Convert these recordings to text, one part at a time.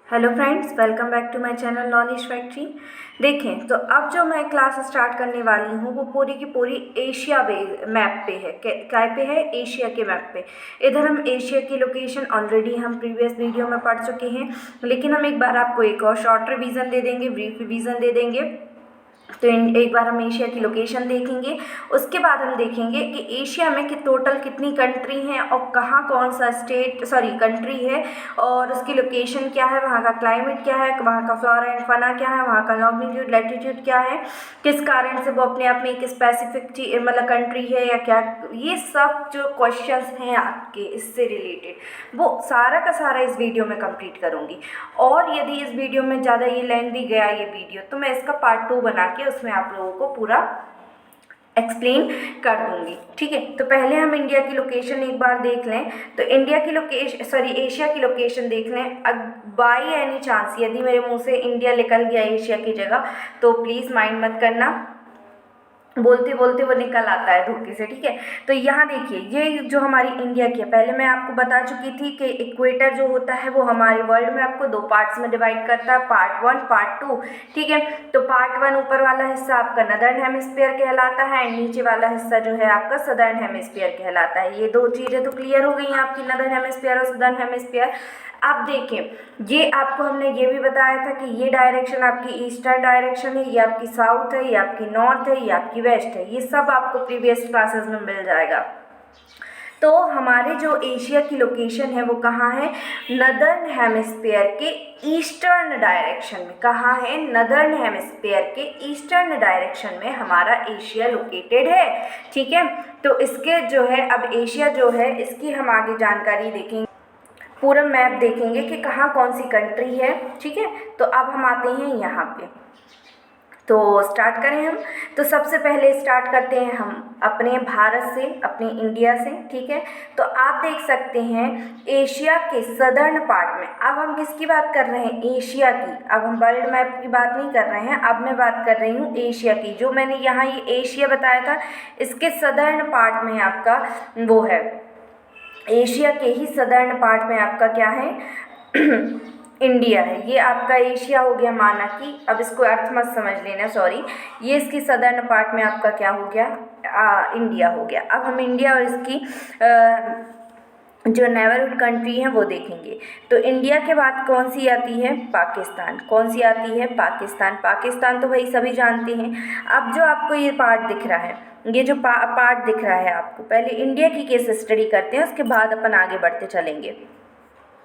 Hello friends, welcome back to my channel knowledge factory. देखें तो अब जो मैं क्लास स्टार्ट करने वाली हूँ वो पूरी की पूरी एशिया मैप पे है। क्या पे है? एशिया के मैप पे। इधर हम एशिया की लोकेशन ऑलरेडी हम प्रीवियस वीडियो में पढ़ चुके हैं, लेकिन हम एक बार आपको एक और शॉर्ट रिवीजन दे देंगे, ब्रीफ रिवीजन दे देंगे। तो एक बार हम एशिया की लोकेशन देखेंगे, उसके बाद हम देखेंगे कि एशिया में कि टोटल कितनी कंट्री हैं और कहाँ कौन सा कंट्री है और उसकी लोकेशन क्या है, वहाँ का क्लाइमेट क्या है, वहाँ का फ्लोरा एंड फना क्या है, वहाँ का लॉन्गिट्यूड लैटिट्यूड क्या है, किस कारण से वो अपने आप में एक स्पेसिफिक मतलब कंट्री है या क्या। ये सब जो क्वेश्चंस हैं आपके इससे रिलेटेड वो सारा का सारा इस वीडियो में कंप्लीट करूँगी। और यदि इस वीडियो में ज़्यादा ये लेंथी गया ये वीडियो तो मैं इसका पार्ट 2 बना के उसमें आप लोगों को पूरा एक्सप्लेन कर दूंगी। ठीक है, तो पहले हम इंडिया की लोकेशन एक बार देख लें। तो एशिया की लोकेशन देख लें। बाई एनी चांस यदि मेरे मुंह से इंडिया निकल गया एशिया की जगह तो प्लीज़ माइंड मत करना, बोलते बोलते वो निकल आता है धोखे से। ठीक है, तो यहाँ देखिए ये जो हमारी इंडिया की है, पहले मैं आपको बता चुकी थी कि इक्वेटर जो होता है वो हमारे वर्ल्ड में आपको 2 पार्ट्स में डिवाइड करता है, पार्ट 1 पार्ट 2। ठीक है, तो पार्ट 1 ऊपर वाला हिस्सा आपका नदर्न हेमिस्फीयर कहलाता है एंड नीचे वाला हिस्सा जो है आपका सदर्न हेमिस्फीयर कहलाता है। ये 2 चीज़ें तो क्लियर हो गई आपकी, नदर्न हेमिस्फीयर और सदर्न हेमिस्फीयर। अब देखें, ये आपको हमने ये भी बताया था कि ये डायरेक्शन आपकी ईस्टर्न डायरेक्शन है, ये आपकी साउथ है, ये आपकी नॉर्थ है, ये आपकी वेस्ट है। ये सब आपको प्रीवियस क्लासेस में मिल जाएगा। तो हमारे जो एशिया की लोकेशन है वो कहाँ है? नदर्न हेमिस्फीयर के ईस्टर्न डायरेक्शन में। कहाँ है? नदर्न हेमिस्फीयर के ईस्टर्न डायरेक्शन में हमारा एशिया लोकेटेड है। ठीक है, तो इसके जो है अब एशिया जो है इसकी हम आगे जानकारी देखेंगे, पूरा मैप देखेंगे कि कहाँ कौन सी कंट्री है। ठीक है, तो अब हम आते हैं यहाँ पे, तो स्टार्ट करें हम। तो सबसे पहले स्टार्ट करते हैं हम अपने भारत से, अपने इंडिया से। ठीक है, तो आप देख सकते हैं एशिया के सदर्न पार्ट में। अब हम किसकी बात कर रहे हैं? एशिया की। अब हम वर्ल्ड मैप की बात नहीं कर रहे हैं, अब मैं बात कर रही हूँ एशिया की। जो मैंने यहाँ ये एशिया बताया था इसके सदर्न पार्ट में आपका वो है, एशिया के ही सदर्न पार्ट में आपका क्या है? इंडिया है। ये आपका एशिया हो गया, माना कि अब इसको अर्थ मत समझ लेना, सॉरी। ये इसकी सदर्न पार्ट में आपका क्या हो गया? इंडिया हो गया। अब हम इंडिया और इसकी जो नेबरहुड कंट्री है वो देखेंगे। तो इंडिया के बाद कौन सी आती है? पाकिस्तान। कौन सी आती है? पाकिस्तान। पाकिस्तान तो भाई सभी जानते हैं। अब जो आपको ये पार्ट दिख रहा है, ये जो पार्ट दिख रहा है आपको, पहले इंडिया की केस स्टडी करते हैं, उसके बाद अपन आगे बढ़ते चलेंगे।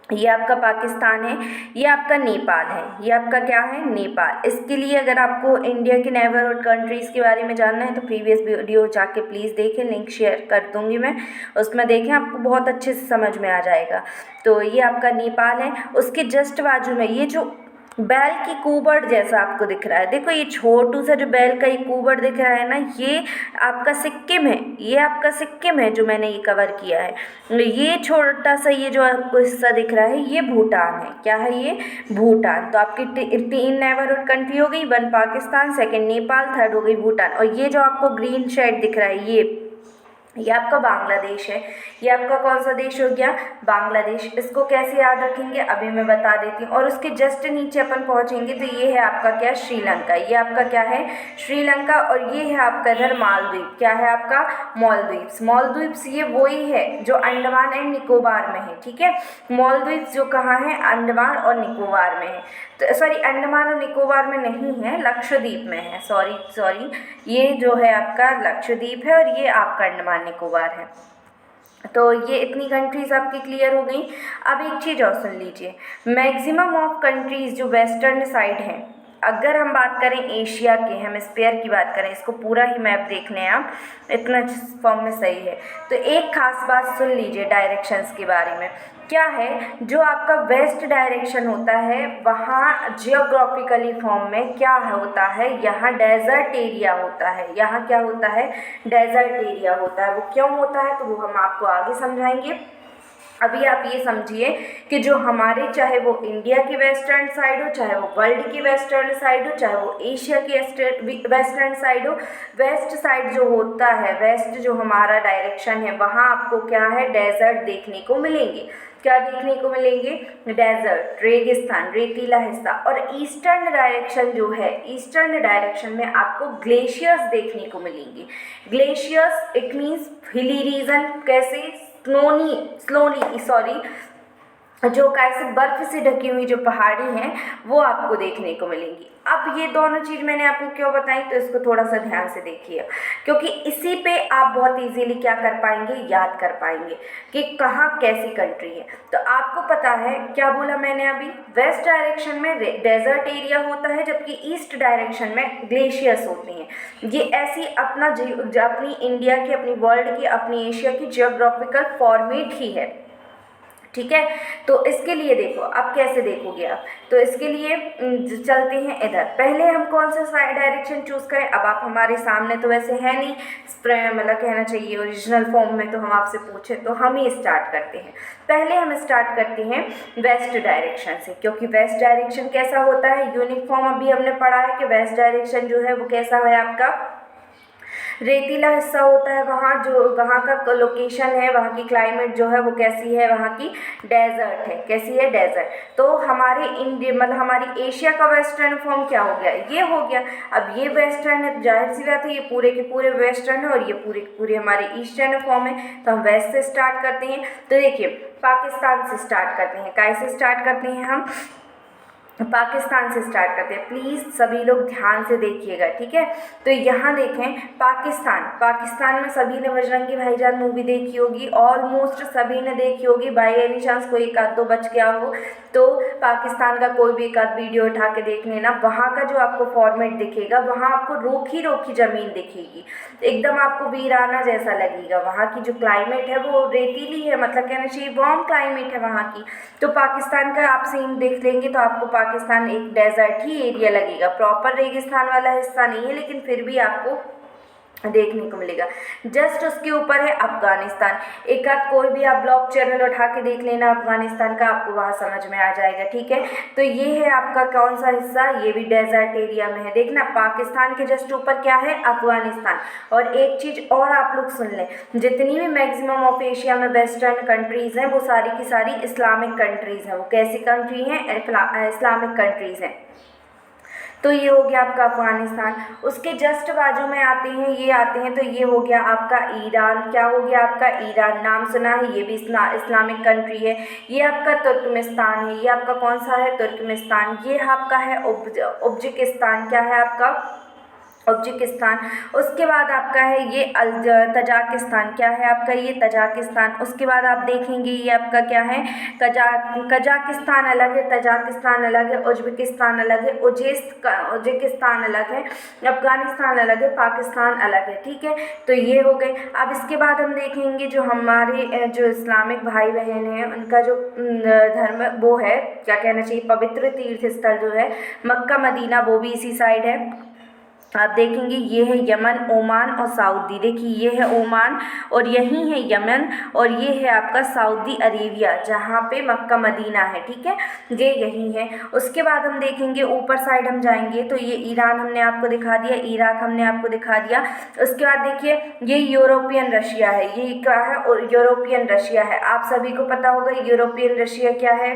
ये आपका पाकिस्तान है, ये आपका नेपाल है, ये आपका क्या है? नेपाल। इसके लिए अगर आपको इंडिया के नेबरहुड कंट्रीज़ के बारे में जानना है तो प्रीवियस वीडियो जाके प्लीज़ देखें, लिंक शेयर कर दूंगी मैं, उसमें देखें, आपको बहुत अच्छे से समझ में आ जाएगा। तो ये आपका नेपाल है। उसके जस्ट बाजू में ये जो बैल की कुबड़ जैसा आपको दिख रहा है, देखो ये छोटू सा जो बैल का ये कुबड़ दिख रहा है ना, ये आपका सिक्किम है। ये आपका सिक्किम है जो मैंने ये कवर किया है। ये छोटा सा ये जो आपको हिस्सा दिख रहा है ये भूटान है। क्या है ये? भूटान। तो आपकी 3 नेबरहुड कंट्री हो गई, 1 पाकिस्तान, 2 नेपाल, 3 हो गई भूटान। और ये जो आपको ग्रीन शेड दिख रहा है ये आपका बांग्लादेश है। ये आपका कौन सा देश हो गया? बांग्लादेश। इसको कैसे याद रखेंगे अभी मैं बता देती हूँ। और उसके जस्ट नीचे अपन पहुँचेंगे तो ये है आपका क्या? श्रीलंका। ये आपका क्या है? श्रीलंका। और ये है आपका इधर मालदीव। क्या है आपका? मालदीव्स। मालदीव्स ये वही है जो अंडमान एंड निकोबार में है। ठीक है, मालदीव्स जो कहाँ है? अंडमान और निकोबार में है। तो सॉरी, अंडमान और निकोबार में नहीं है, लक्षद्वीप में है। सॉरी, ये जो है आपका लक्षद्वीप है और ये आपका अंडमान निकोबार है। तो ये इतनी कंट्रीज़ आपकी क्लियर हो गई। अब एक चीज़ और सुन लीजिए, मैक्सिमम ऑफ कंट्रीज़ जो वेस्टर्न साइड हैं, अगर हम बात करें एशिया के हेमिस्फीयर की बात करें, इसको पूरा ही मैप देख लें आप, इतना फॉर्म में सही है। तो एक खास बात सुन लीजिए डायरेक्शंस के बारे में। क्या है? जो आपका वेस्ट डायरेक्शन होता है वहाँ जियोग्राफिकली फॉर्म में क्या होता है? यहाँ डेजर्ट एरिया होता है। यहाँ क्या होता है? डेजर्ट एरिया होता है। वो क्यों होता है तो वो हम आपको आगे समझाएंगे। अभी आप ये समझिए कि जो हमारे, चाहे वो इंडिया की वेस्टर्न साइड हो, चाहे वो वर्ल्ड की वेस्टर्न साइड हो, चाहे वो एशिया की वेस्टर्न साइड हो, वेस्ट साइड जो होता है, वेस्ट जो हमारा डायरेक्शन है, वहाँ आपको क्या है? डेजर्ट देखने को मिलेंगे। क्या देखने को मिलेंगे, डेजर्ट, रेगिस्तान, रेतीला हिस्सा। और ईस्टर्न डायरेक्शन जो है, ईस्टर्न डायरेक्शन में आपको ग्लेशियर्स देखने को मिलेंगे। Glaciers it means hilly region, कैसे, स्लोली जो कैसे बर्फ से ढकी हुई जो पहाड़ी हैं वो आपको देखने को मिलेंगी। अब ये दोनों चीज़ मैंने आपको क्यों बताई, तो इसको थोड़ा सा ध्यान से देखिए, क्योंकि इसी पे आप बहुत इजीली क्या कर पाएंगे, याद कर पाएंगे कि कहाँ कैसी कंट्री है। तो आपको पता है क्या बोला मैंने अभी, वेस्ट डायरेक्शन में डेजर्ट एरिया होता है, जबकि ईस्ट डायरेक्शन में ग्लेशियर्स होते हैं। ये ऐसी अपनी इंडिया की, अपनी वर्ल्ड की, अपनी एशिया की जियोग्राफिकल फॉर्मेट ही है, ठीक है। तो इसके लिए देखो अब कैसे देखोगे आप, तो इसके लिए चलते हैं इधर। पहले हम कौन सा साइड डायरेक्शन चूज़ करें, अब आप हमारे सामने तो वैसे है नहीं, मतलब कहना चाहिए ओरिजिनल फॉर्म में, तो हम आपसे पूछें तो हम ही स्टार्ट करते हैं। पहले हम स्टार्ट करते हैं वेस्ट डायरेक्शन से, क्योंकि वेस्ट डायरेक्शन कैसा होता है, यूनिफॉर्म अभी हमने पढ़ा है कि वेस्ट डायरेक्शन जो है वो कैसा है, आपका रेतीला हिस्सा होता है। वहाँ का लोकेशन है, वहाँ की क्लाइमेट जो है वो कैसी है, वहाँ की डेजर्ट है, कैसी है, डेजर्ट। तो हमारे इंडिया मतलब हमारी एशिया का वेस्टर्न फॉर्म क्या हो गया, ये हो गया। अब ये वेस्टर्न है, जाहिर सी बात है ये पूरे के पूरे वेस्टर्न है, और ये पूरे के पूरे हमारे ईस्टर्न फॉर्म है। तो हम वेस्ट से स्टार्ट करते हैं। तो देखिए पाकिस्तान से स्टार्ट करते हैं, कैसे स्टार्ट करते हैं हम, पाकिस्तान से स्टार्ट करते हैं। प्लीज़ सभी लोग ध्यान से देखिएगा, ठीक है। तो यहाँ देखें पाकिस्तान में सभी ने बजरंगी भाईजान मूवी देखी होगी, ऑलमोस्ट सभी ने देखी होगी। बाई एनी चांस कोई एक आध दो बच गया हो तो पाकिस्तान का कोई भी एक आध वीडियो उठा के देख लेना। वहाँ का जो आपको फॉर्मेट दिखेगा, वहाँ आपको रोखी ज़मीन दिखेगी, एकदम आपको वीराना जैसा लगेगा। वहाँ की जो क्लाइमेट है वो रेतीली है, मतलब कहना चाहिए वार्म क्लाइमेट है वहाँ की। तो पाकिस्तान का आप सीन देख लेंगे तो आपको पाकिस्तान एक डेजर्ट ही एरिया लगेगा, प्रॉपर रेगिस्तान वाला हिस्सा नहीं है, लेकिन फिर भी आपको देखने को मिलेगा। जस्ट उसके ऊपर है अफगानिस्तान। एक आध कोई भी आप ब्लॉग चैनल उठा के देख लेना अफगानिस्तान का, आपको वहाँ समझ में आ जाएगा, ठीक है। तो ये है आपका कौन सा हिस्सा, ये भी डेजर्ट एरिया में है। देखना पाकिस्तान के जस्ट ऊपर क्या है, अफगानिस्तान। और एक चीज़ और आप लोग सुन लें, जितनी भी मैक्सिमम ऑफ एशिया में वेस्टर्न कंट्रीज़ हैं वो सारी की सारी इस्लामिक कंट्रीज़ हैं। वो कैसी कंट्री हैं, इस्लामिक कंट्रीज़ हैं। तो ये हो गया आपका अफगानिस्तान। उसके जस्ट बाजू में आते हैं, तो ये हो गया आपका ईरान। क्या हो गया आपका ईरान, नाम सुना है, ये भी इस्लामिक कंट्री है। ये आपका तुर्कमेस्तान है, ये आपका कौन सा है, तुर्कमेस्तान। ये आपका है उज्बेकिस्तान, क्या है आपका, उज्बेकिस्तान। उसके बाद आपका है ये तजाकिस्तान, क्या है आपका, ये तजाकिस्तान। उसके बाद आप देखेंगे ये आपका क्या है, कजाकिस्तान अलग है, तजाकिस्तान अलग है, उज्बेकिस्तान अलग है, उज्बेकिस्तान अलग है, अफगानिस्तान अलग है, पाकिस्तान अलग है, ठीक है। तो ये हो गए। अब इसके बाद हम देखेंगे जो हमारे जो इस्लामिक भाई बहन हैं उनका जो धर्म वो है, क्या कहना चाहिए, पवित्र तीर्थ स्थल जो है मक्का मदीना, वो भी इसी साइड है। आप देखेंगे ये है यमन, ओमान और सऊदी। देखिए ये है ओमान और यही है यमन, और ये है आपका सऊदी अरेबिया जहाँ पे मक्का मदीना है, ठीक है, ये यही है। उसके बाद हम देखेंगे ऊपर साइड हम जाएंगे तो ये ईरान हमने आपको दिखा दिया, इराक हमने आपको दिखा दिया। उसके बाद देखिए ये यूरोपियन रशिया है, ये क्या है, यूरोपियन रशिया है। आप सभी को पता होगा यूरोपियन रशिया क्या है,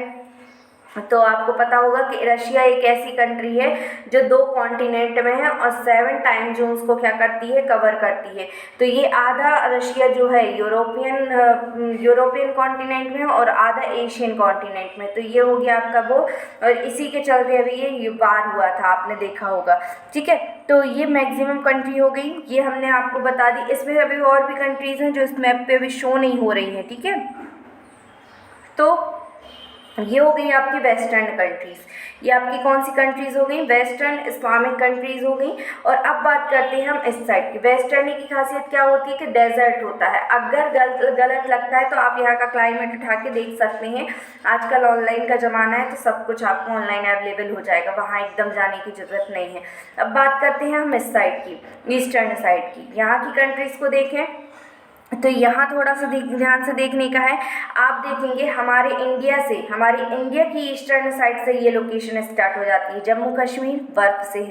तो आपको पता होगा कि रशिया एक ऐसी कंट्री है जो 2 कॉन्टिनेंट में है और 7 टाइम जोन्स को क्या करती है, कवर करती है। तो ये आधा रशिया जो है यूरोपियन कॉन्टिनेंट में और आधा एशियन कॉन्टिनेंट में। तो ये हो गया आपका वो, और इसी के चलते अभी ये वार हुआ था, आपने देखा होगा, ठीक है। तो ये मैक्सिमम कंट्री हो गई, ये हमने आपको बता दी। इसमें अभी और भी कंट्रीज़ हैं जो इस मैप पे अभी शो नहीं हो रही हैं, ठीक है। तो ये हो गई आपकी वेस्टर्न कंट्रीज़, ये आपकी कौन सी कंट्रीज़ हो गई, वेस्टर्न इस्लामिक कंट्रीज़ हो गई। और अब बात करते हैं हम इस साइड की। वेस्टर्न की खासियत क्या होती है कि डेजर्ट होता है। अगर गलत लगता है तो आप यहाँ का क्लाइमेट उठा के देख सकते हैं। आजकल ऑनलाइन का ज़माना है तो सब कुछ आपको ऑनलाइन अवेलेबल हो जाएगा, वहाँ एकदम जाने की ज़रूरत नहीं है। अब बात करते हैं हम इस साइड की, ईस्टर्न साइड की। यहाँ की कंट्रीज़ को देखें तो यहाँ थोड़ा सा ध्यान से देखने का है। आप देखेंगे हमारे इंडिया की ईस्टर्न साइड से ये लोकेशन स्टार्ट हो जाती है। जम्मू कश्मीर बर्फ़ से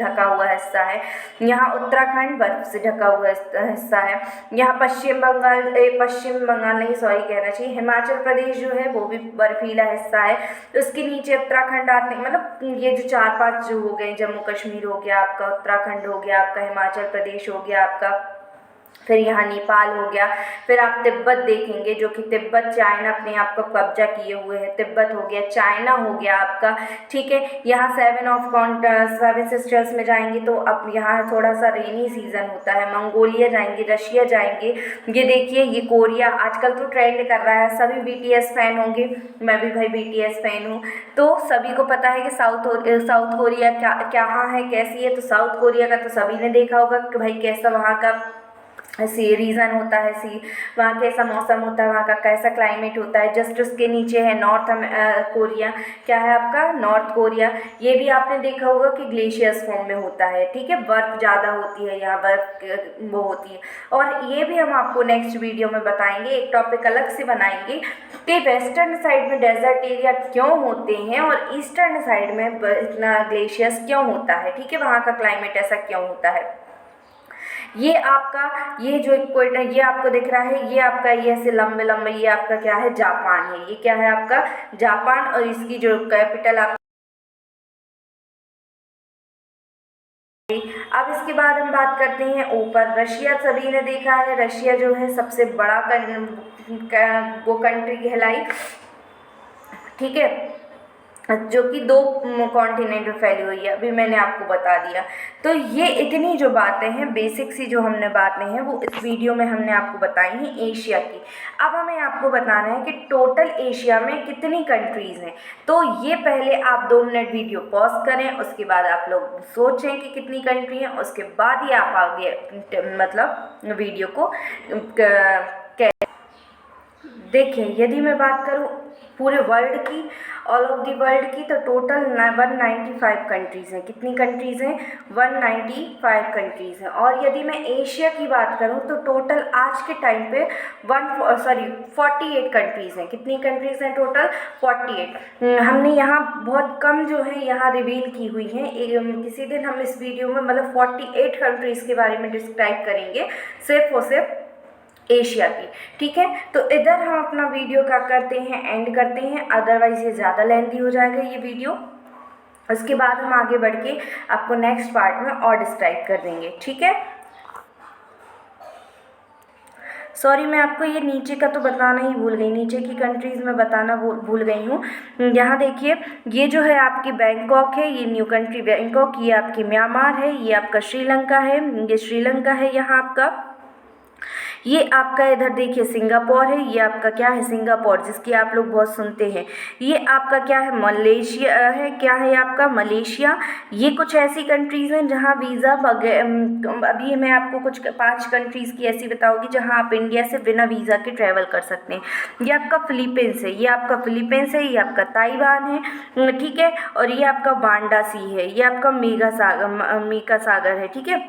ढका हुआ हिस्सा है, यहाँ उत्तराखंड बर्फ़ से ढका हुआ हिस्सा है, यहाँ पश्चिम बंगाल नहीं, सॉरी कहना चाहिए, हिमाचल प्रदेश जो है वो भी बर्फीला हिस्सा है। उसके नीचे उत्तराखंड आते, मतलब ये जो 4-5 जो हो गए, जम्मू कश्मीर हो गया आपका, उत्तराखंड हो गया आपका, हिमाचल प्रदेश हो गया आपका, फिर यहाँ नेपाल हो गया, फिर आप तिब्बत देखेंगे जो कि तिब्बत चाइना अपने आप को कब्जा किए हुए है, तिब्बत हो गया, चाइना हो गया आपका, ठीक है। यहाँ 7 सिस्टर्स में जाएंगे तो अब यहाँ थोड़ा सा रेनी सीज़न होता है। मंगोलिया जाएंगे, रशिया जाएंगे, ये देखिए ये कोरिया आजकल तो ट्रेंड कर रहा है, सभी BTS फैन होंगे, मैं भी भाई BTS फैन हूँ। तो सभी को पता है कि साउथ कोरिया कहाँ है, कैसी है। तो साउथ कोरिया का तो सभी ने देखा होगा कि भाई कैसा वहाँ का रीज़न होता है, वहाँ कैसा मौसम होता है, वहाँ का कैसा क्लाइमेट होता है। जस्ट उसके नीचे है कोरिया, क्या है आपका, नॉर्थ कोरिया। ये भी आपने देखा होगा कि ग्लेशियर्स फॉर्म में होता है, ठीक है, बर्फ़ ज़्यादा होती है यहाँ, बर्फ़ वो होती है। और ये भी हम आपको नेक्स्ट वीडियो में बताएंगे, एक टॉपिक अलग से बनाएंगे कि वेस्टर्न साइड में डेजर्ट एरिया क्यों होते हैं और ईस्टर्न साइड में इतना ग्लेशियर्स क्यों होता है, ठीक है, वहाँ का क्लाइमेट ऐसा क्यों होता है। ये आपका ये जो इक्वेटर ये आपको दिख रहा है, ये आपका ये ऐसे लंबे लंबे, ये आपका क्या है, जापान है। ये क्या है आपका, जापान, और इसकी जो कैपिटल आप। अब इसके बाद हम बात करते हैं ऊपर, रशिया सभी ने देखा है, रशिया जो है सबसे बड़ा वो कंट्री कहलाई, ठीक है, जो कि 2 कॉन्टिनेंट में फैली हुई है, अभी मैंने आपको बता दिया। तो ये इतनी जो बातें हैं, बेसिक सी जो हमने बातें हैं वो इस वीडियो में हमने आपको बताई हैं एशिया की। अब हमें आपको बताना है कि टोटल एशिया में कितनी कंट्रीज़ हैं। तो ये पहले आप 2 मिनट वीडियो पॉज करें, उसके बाद आप लोग सोचें कि कितनी कंट्री हैं, उसके बाद ही आप आगे मतलब वीडियो को देखें। यदि मैं बात करूं पूरे वर्ल्ड की, ऑल ओवर द वर्ल्ड की, तो टोटल 195 कंट्रीज़ हैं। कितनी कंट्रीज़ हैं, 195 कंट्रीज़ हैं। और यदि मैं एशिया की बात करूं तो टोटल आज के टाइम पे 48 कंट्रीज़ हैं। कितनी कंट्रीज़ हैं टोटल, 48। हमने यहाँ बहुत कम जो है यहाँ रिवील की हुई हैं। किसी दिन हम इस वीडियो में मतलब 48 कंट्रीज़ के बारे में डिस्क्राइब करेंगे, सिर्फ और सिर्फ एशिया की, ठीक है। तो इधर हम अपना वीडियो क्या करते हैं, एंड करते हैं, अदरवाइज़ ये ज़्यादा लेंथी हो जाएगा ये वीडियो। उसके बाद हम आगे बढ़ के आपको नेक्स्ट पार्ट में और डिस्क्राइब कर देंगे, ठीक है। सॉरी, मैं आपको ये नीचे का तो बताना ही भूल गई, नीचे की कंट्रीज़ में बताना भूल गई हूँ। यहाँ देखिए, ये जो है आपकी बैंकॉक है, ये न्यू कंट्री बैंकॉक, ये आपकी म्यांमार है, ये आपका श्रीलंका है, ये श्रीलंका है यहाँ आपका, ये आपका इधर देखिए सिंगापुर है, ये आपका क्या है, सिंगापुर, जिसकी आप लोग बहुत सुनते हैं। ये आपका क्या है, मलेशिया है, क्या है आपका, मलेशिया। ये कुछ ऐसी कंट्रीज़ हैं जहाँ वीज़ा अभी मैं आपको कुछ 5 कंट्रीज़ की ऐसी बताऊँगी जहाँ आप इंडिया से बिना वीज़ा के ट्रैवल कर सकते हैं। ये आपका फिलीपींस है, ये आपका फिलीपींस है, ये आपका ताइवान है, ठीक है, और ये आपका बांडा सी है, ये आपका मीका सागर है, ठीक है।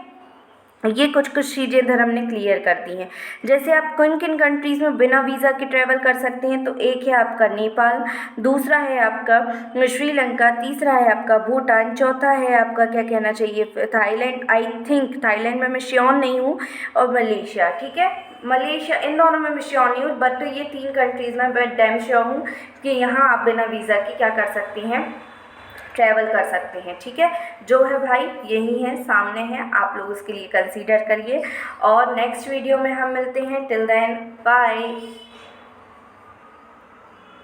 ये कुछ चीज़ें इधर हमने क्लियर कर दी हैं। जैसे आप किन किन कंट्रीज़ में बिना वीज़ा के ट्रैवल कर सकते हैं, तो एक है आपका नेपाल, दूसरा है आपका श्रीलंका, तीसरा है आपका भूटान, चौथा है आपका क्या कहना चाहिए, थाईलैंड, आई थिंक थाईलैंड में मैं श्योर नहीं हूँ, और मलेशिया, ठीक है। मलेशिया, इन दोनों में मैं श्योर नहीं हूँ, बट ये 3 कंट्रीज़ में मैं डैम श्योर हूँ कि यहाँ आप बिना वीज़ा के क्या कर सकती हैं, ट्रैवल कर सकते हैं, ठीक है। जो है भाई यही है, सामने है, आप लोग उसके लिए कंसीडर करिए। और नेक्स्ट वीडियो में हम मिलते हैं, टिल देन बाय।